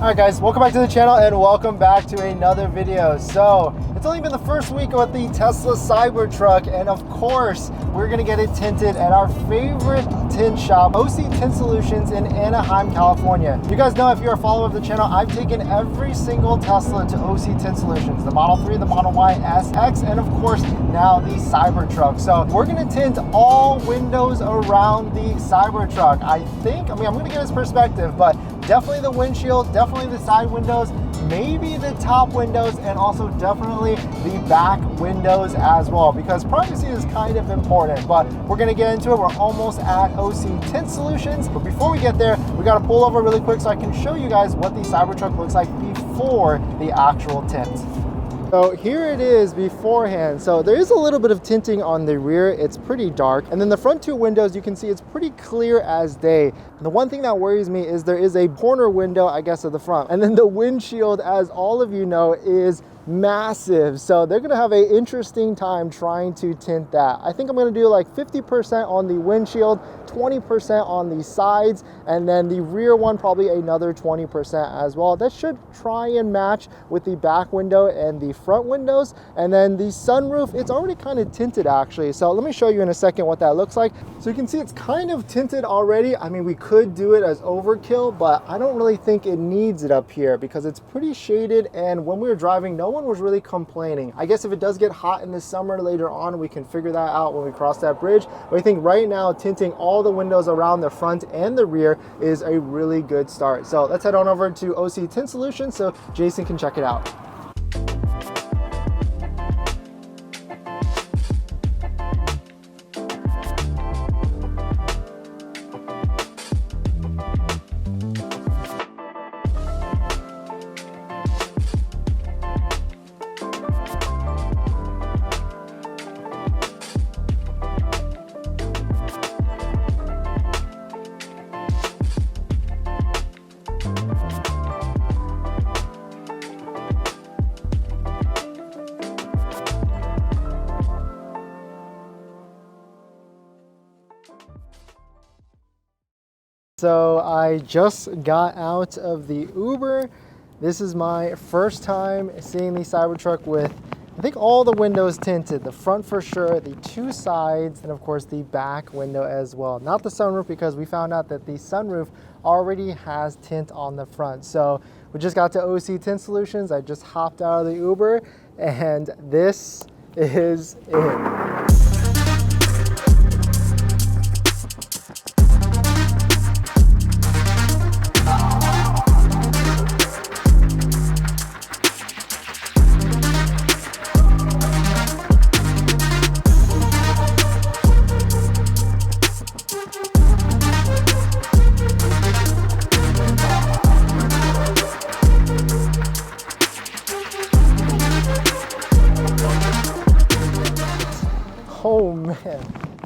Alright guys, welcome back to the channel and welcome back to another video. So, it's only been the first week with the Tesla Cybertruck, and of course, we're gonna get it tinted at our favorite tint shop, OC Tint Solutions in Anaheim, California. You guys know, if you're a follower of the channel, I've taken every single Tesla to OC Tint Solutions, the Model 3, the Model Y, S, X, and of course, now the Cybertruck. So, we're gonna tint all windows around the Cybertruck. I'm gonna get his perspective, but definitely the windshield, definitely the side windows, maybe the top windows, and also definitely the back windows as well, because privacy is kind of important. But we're gonna get into it. We're almost at OC Tint Solutions, but before we get there, we gotta pull over really quick so I can show you guys what the Cybertruck looks like before the actual tint. So here it is beforehand. So there is a little bit of tinting on the rear. It's pretty dark. And then the front two windows, you can see it's pretty clear as day. The one thing that worries me is there is a corner window, I guess, at the front. And then the windshield, as all of you know, is massive. So they're gonna have an interesting time trying to tint that. I think I'm gonna do like 50% on the windshield, 20% on the sides, and then the rear one probably another 20% as well. That should try and match with the back window and the front windows. And then the sunroof, it's already kind of tinted actually. So let me show you in a second what that looks like. So you can see it's kind of tinted already. I mean, we could do it as overkill, but I don't really think it needs it up here because it's pretty shaded, and when we were driving, no one was really complaining. I guess if it does get hot in the summer later on, we can figure that out when we cross that bridge. But I think right now, tinting all the windows around the front and the rear is a really good start. So let's head on over to OC Tint Solutions so Jason can check it out. So I just got out of the Uber. This is my first time seeing the Cybertruck with, I think, all the windows tinted. The front for sure, the two sides, and of course the back window as well. Not the sunroof, because we found out that the sunroof already has tint on the front. So we just got to OC Tint Solutions. I just hopped out of the Uber, and this is it. Oh man,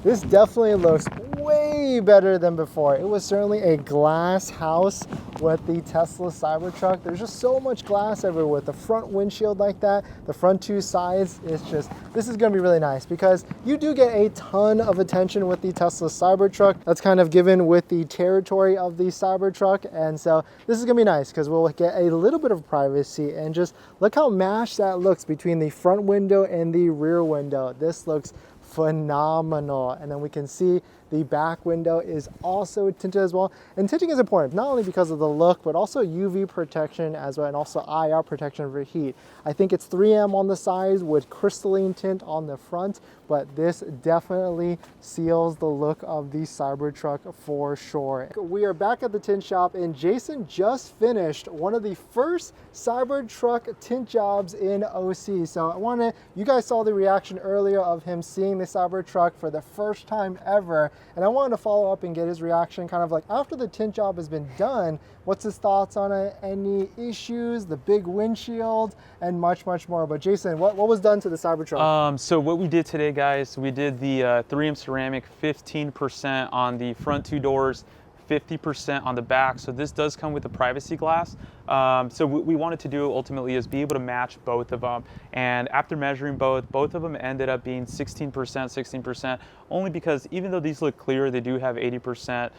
this definitely looks way better than before. It was certainly a glass house with the Tesla Cybertruck. There's just so much glass everywhere with the front windshield like that, the front two sides. It's just, this is gonna be really nice because you do get a ton of attention with the Tesla Cybertruck. That's kind of given with the territory of the Cybertruck. And so this is gonna be nice because we'll get a little bit of privacy, and just look how mashed that looks between the front window and the rear window. This looks phenomenal. And then we can see the back window is also tinted as well. And tinting is important, not only because of the look, but also UV protection as well, and also IR protection for heat. I think it's 3M on the sides with crystalline tint on the front, but this definitely seals the look of the Cybertruck for sure. We are back at the tint shop, and Jason just finished one of the first Cybertruck tint jobs in OC. So you guys saw the reaction earlier of him seeing the Cybertruck for the first time ever. And I wanted to follow up and get his reaction kind of like after the tint job has been done. What's his thoughts on it? Any issues, the big windshield, and much, much more. But Jason, what was done to the Cybertruck? So what we did today, guys, we did the 3M ceramic, 15% on the front two doors, 50% on the back. So this does come with the privacy glass. So what we wanted to do ultimately is be able to match both of them. And after measuring both of them ended up being 16%, only because even though these look clear, they do have 80%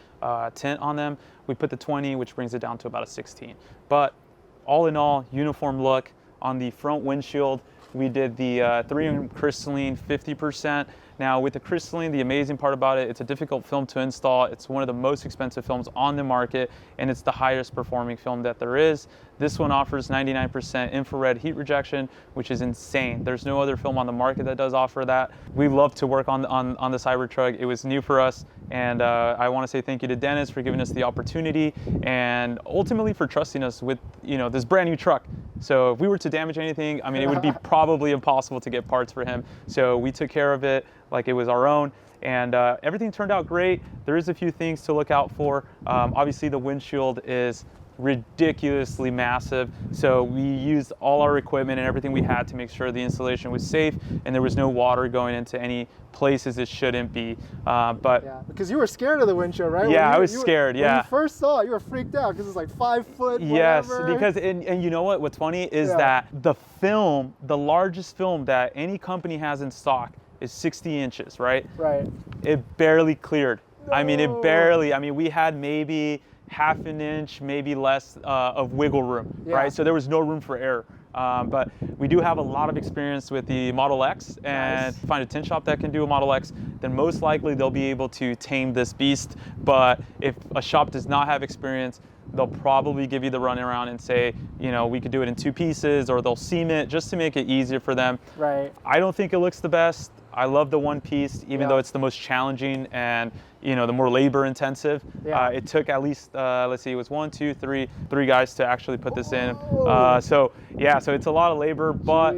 tint on them. We put the 20, which brings it down to about a 16. But all in all, uniform look. On the front windshield, we did the 3M crystalline 50%. Now with the crystalline, the amazing part about it, it's a difficult film to install. It's one of the most expensive films on the market, and it's the highest performing film that there is. This one offers 99% infrared heat rejection, which is insane. There's no other film on the market that does offer that. We love to work on the Cybertruck. It was new for us, and I want to say thank you to Dennis for giving us the opportunity, and ultimately for trusting us with this brand new truck. So if we were to damage anything, I mean, it would be probably impossible to get parts for him. So we took care of it like it was our own, and everything turned out great. There is a few things to look out for. Obviously the windshield is ridiculously massive, so we used all our equipment and everything we had to make sure the installation was safe and there was no water going into any places it shouldn't be. But yeah, because you were scared of the windshield, right? Yeah, I was scared. Yeah. When you first saw it, you were freaked out because it's like 5 foot. Yes, whatever. because and you know what? What's funny is that the film, the largest film that any company has in stock, is 60 inches, right? Right. It barely cleared. No. I mean, it barely. I mean, we had maybe half an inch, maybe less of wiggle room, right? So there was no room for error. But we do have a lot of experience with the Model X, and find a tint shop that can do a Model X, then most likely they'll be able to tame this beast. But if a shop does not have experience, they'll probably give you the runaround and say, we could do it in 2 pieces, or they'll seam it just to make it easier for them. Right. I don't think it looks the best. I love the one piece, even though it's the most challenging and the more labor intensive. It took at least, let's see, it was 1, 2, 3 guys to actually put this in. So it's a lot of labor, but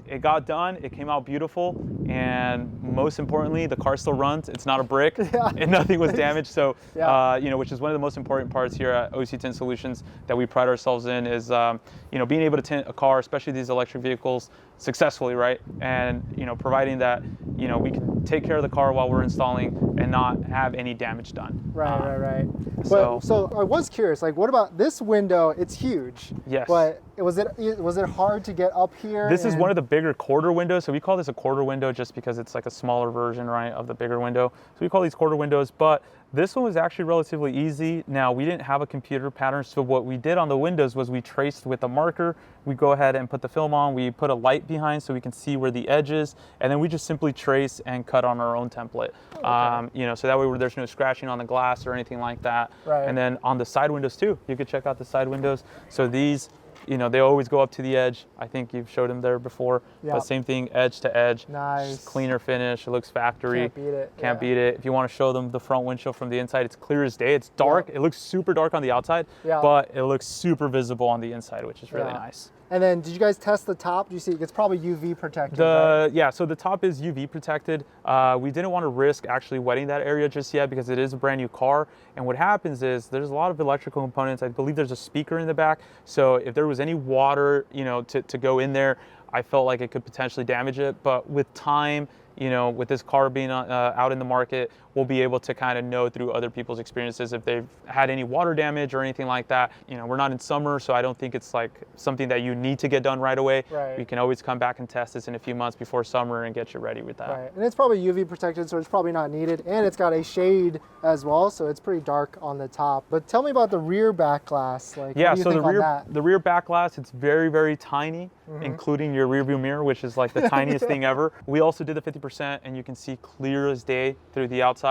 it got done. It came out beautiful, and most importantly, the car still runs. It's not a brick, and nothing was damaged. So, which is one of the most important parts here at OC Tint Solutions that we pride ourselves in is, being able to tint a car, especially these electric vehicles, successfully, right? And providing that we can take care of the car while we're installing and not have any damage done. Right. So I was curious, like, what about this window? It's huge. Yes. But was it hard to get up here? This is one of the bigger quarter windows. So we call this a quarter window just because it's like a smaller version, right, of the bigger window. So we call these quarter windows, but this one was actually relatively easy. Now, we didn't have a computer pattern, so what we did on the windows was we traced with a marker. We go ahead and put the film on. We put a light behind so we can see where the edge is, and then we just simply trace and cut on our own template. So that way there's no scratching on the glass or anything like that. Right. And then on the side windows too, you could check out the side windows. So these, they always go up to the edge. I think you've showed them there before. But same thing, edge to edge. Nice. Just cleaner finish. It looks factory. Can't beat it. Can't beat it. If you want to show them the front windshield from the inside, it's clear as day. It's dark. It looks super dark on the outside, but it looks super visible on the inside, which is really nice. And then, did you guys test the top? Do you see it's probably UV protected? Right? Yeah, so the top is UV protected. We didn't want to risk actually wetting that area just yet because it is a brand new car. And what happens is there's a lot of electrical components. I believe there's a speaker in the back. So if there was any water, to go in there, I felt like it could potentially damage it. But with time, with this car being out in the market, we'll be able to kind of know through other people's experiences if they've had any water damage or anything like that. We're not in summer, so I don't think it's like something that you need to get done right away. Right. We can always come back and test this in a few months before summer and get you ready with that. Right, and it's probably UV protected, so it's probably not needed. And it's got a shade as well, so it's pretty dark on the top. But tell me about the rear back glass. Like, what do you think on that? The rear back glass, it's very, very tiny, including your rear view mirror, which is like the tiniest thing ever. We also did the 50%, and you can see clear as day through the outside.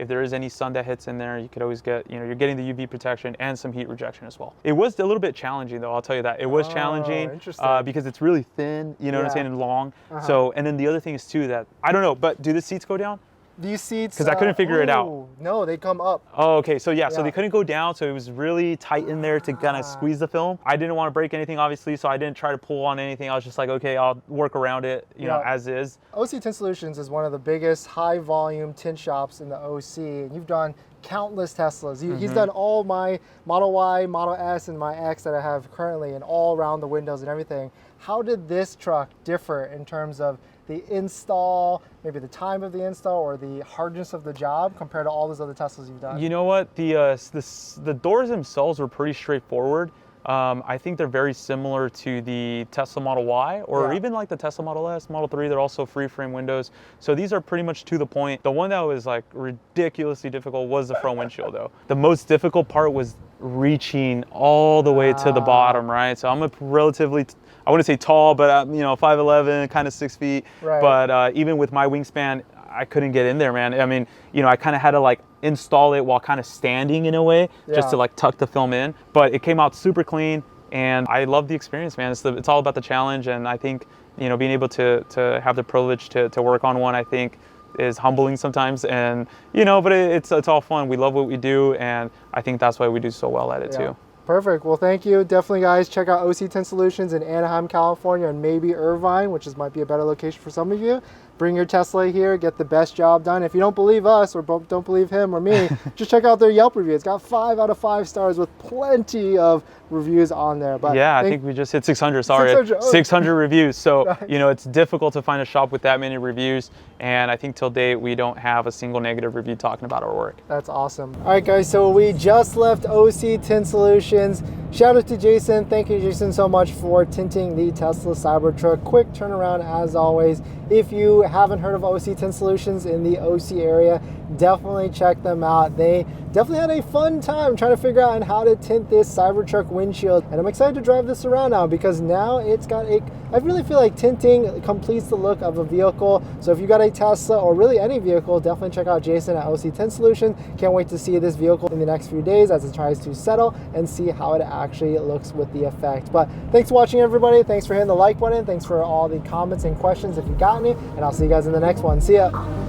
If there is any sun that hits in there, you could always get, you're getting the UV protection and some heat rejection as well. It was a little bit challenging though, I'll tell you that. It was challenging because it's really thin, what I'm saying, and long. So, and then the other thing is too that, I don't know, but do the seats go down? These seats, because I couldn't figure it out. No, they come up. Oh, okay. So so they couldn't go down. So it was really tight in there to kind of squeeze the film. I didn't want to break anything, obviously, so I didn't try to pull on anything. I was just like, okay, I'll work around it, you know, as is. OC Tint Solutions is one of the biggest high volume tint shops in the OC. And you've done countless Teslas. He's done all my Model Y, Model S, and my X that I have currently, and all around the windows and everything. How did this truck differ in terms of the install, maybe the time of the install, or the hardness of the job compared to all those other Teslas you've done? You know what? The doors themselves were pretty straightforward. I think they're very similar to the Tesla Model Y, or even like the Tesla Model S, Model 3. They're also free frame windows. So these are pretty much to the point. The one that was like ridiculously difficult was the front windshield though. The most difficult part was reaching all the way to the bottom, right? So I'm a relatively, I wouldn't say tall, but you know, 5'11", kind of 6 feet. Right. But even with my wingspan, I couldn't get in there, man. I mean, you know, I kind of had to like install it while kind of standing in a way, just to like tuck the film in. But it came out super clean, and I love the experience, man. It's all about the challenge, and I think, you know, being able to have the privilege to work on one, I think, is humbling sometimes. And you know, but it's all fun. We love what we do, and I think that's why we do so well at it too. Perfect. Well, thank you. Definitely, guys, check out OC Tint Solutions in Anaheim, California, and maybe Irvine, which might be a better location for some of you. Bring your Tesla here, get the best job done. If you don't believe us or don't believe him or me, just check out their Yelp review. It's got 5 out of 5 stars with plenty of reviews on there. But yeah, I think we just hit 600. Sorry, 600 reviews. So nice. You know, it's difficult to find a shop with that many reviews, and I think till date we don't have a single negative review talking about our work. That's awesome. All right, guys. So we just left OC Tint Solutions. Shout out to Jason. Thank you, Jason, so much for tinting the Tesla Cybertruck. Quick turnaround as always. If you haven't heard of OC Tint Solutions in the OC area, definitely check them out. They definitely had a fun time trying to figure out how to tint this Cybertruck windshield, and I'm excited to drive this around now because now it's got I really feel like tinting completes the look of a vehicle. So if you got a Tesla or really any vehicle, definitely check out Jason at OC Tint Solutions. Can't wait to see this vehicle in the next few days as it tries to settle and see how it actually looks with the effect. But thanks for watching, everybody. Thanks for hitting the like button. Thanks for all the comments and questions if you got any, and I'll see you guys in the next one. See ya.